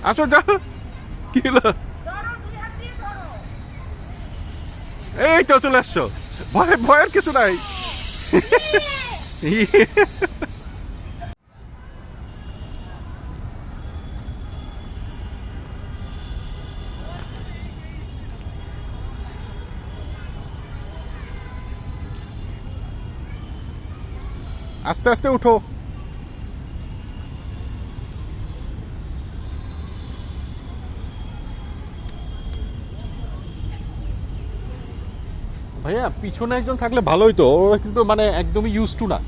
আসো যাও। কি হলো? এই তো চলে আসছো। ভয়ের কিছু নাই। আস্তে আস্তে উঠো। ভাইয়া পিছনে একজন থাকলে ভালোই তো, ওরা কিন্তু মানে একদমই ইউজ টু না।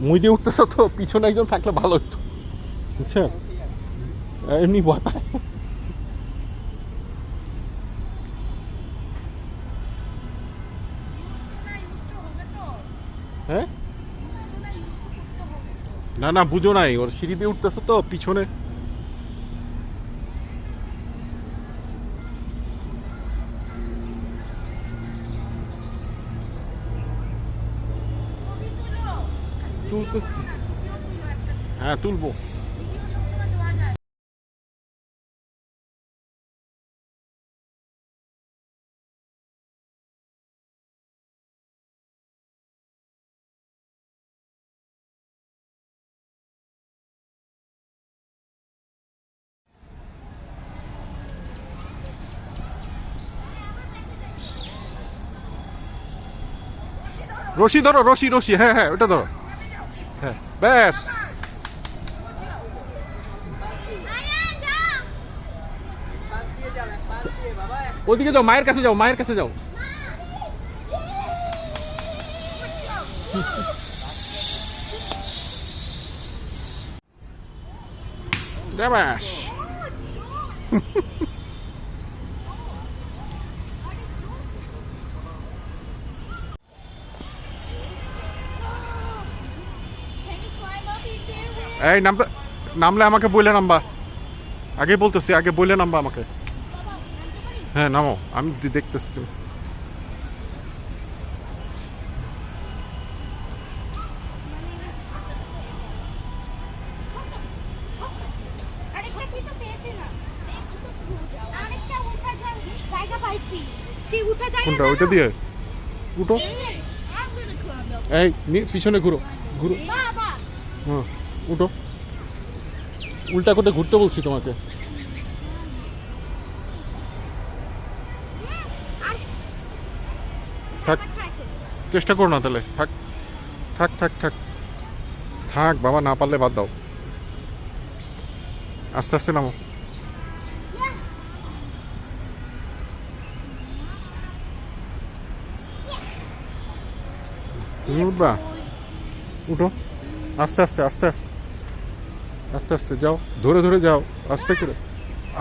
মুই দিয়ে উঠতেছ তো, পিছনে একজন থাকলে ভালো হতো, বুঝছেন? এমনি ভয় পায়। হ্যাঁ, না না বুঝো নাই, ওর সিঁড়ি দিয়ে উঠতেছ তো পিছনে। তুলতেছি, হ্যাঁ তুলবো। রশি ধরো, রশি রশি, হ্যাঁ হ্যাঁ ওটা ধরো। হ্যাঁ ব্যাস। ওদিকে যাও, মায়ের কাছে যাও, মায়ের কাছে যাও। যাবাস। এই নামতে, নামলে আমাকে বইলে নামবা। আগে বলতেছি, আগে বইলে নামবা আমাকে। হ্যাঁ নামো, আমি দেখতেছি তুমি। কোনটা? ওইটা দিয়ে উঠো। এই পিছনে ঘুরো, ঘুরো। হ্যাঁ উঠো। উল্টা করে ঘুরতে বলছি তোমাকে। থাক, চেষ্টা করো না তাহলে। থাক থাক থাক থাক থাক বাবা, না পারলে বাদ দাও। আস্তে আস্তে নামো। তুমি উঠবা? উঠো। আস্তে আস্তে আস্তে আস্তে আস্তে আস্তে যাও, ধরে ধরে যাও, আস্তে করে।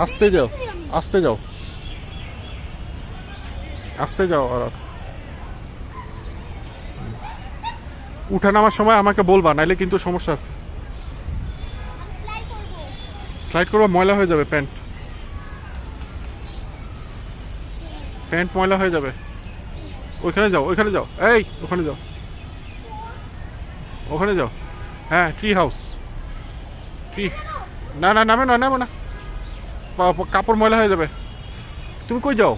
আস্তে যাও, আস্তে যাও, আস্তে যাও। আর উঠা নামার সময় আমাকে বলবা, নাইলে কিন্তু সমস্যা আছে। স্লাইড করবা, ময়লা হয়ে যাবে প্যান্ট, প্যান্ট ময়লা হয়ে যাবে। ওইখানে যাও, ওইখানে যাও, এই ওখানে যাও, ওখানে যাও। হ্যাঁ ট্রি হাউস, ট্রি। না না নামে না, নামো না, কাপড় ময়লা হয়ে যাবে। তুমি কই যাও?